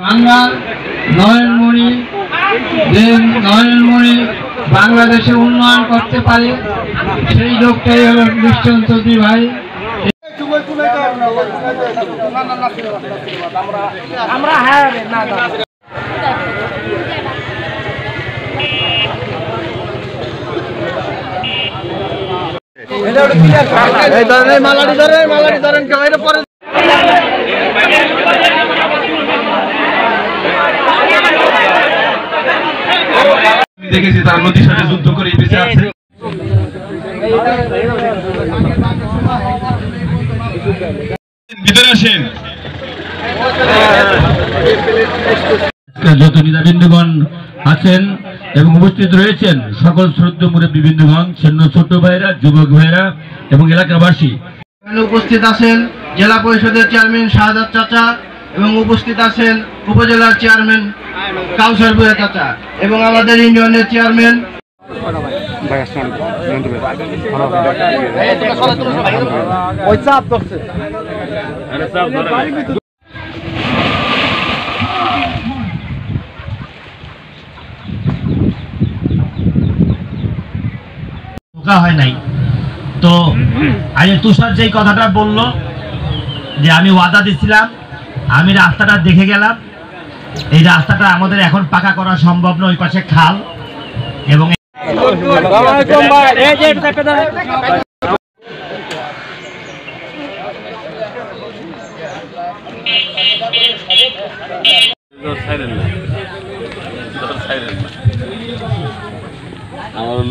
বাংলার নয়নমণি যে নয়নমণি বাংলাদেশে উন্নয়ন করতে পারে সেই লোকটাই হলো নিশ্চয়ন চৌধুরী ভাই। দেখেছি তারা নদীর সাথে যুদ্ধ করে বেঁচে আছে। ভিতরে আসেন। যত নেতাবৃন্দগণ আছেন এবং উপস্থিত রয়েছেন সকল শ্রদ্ধা মুরব্বী বৃন্দগণ, ছোট ভাইরা, যুবক ভাইরা এবং এলাকাবাসী উপস্থিত আছেন জেলা পরিষদের চেয়ারম্যান শাহাদাত চাচা এবং উপস্থিত আছেন উপজেলার চেয়ারম্যান কাউসার ভূঁইয়া চাচা এবং আমাদের ইউনিয়নের চেয়ারম্যান হয় নাই। তো আজ তুষার যেই কথাটা বললো যে আমি ওয়াদা দিচ্ছিলাম, আমি রাস্তাটা দেখে গেলাম, এই রাস্তাটা আমাদের এখন পাকা করা সম্ভব নয়, ওই পাশে খাল এবং আমার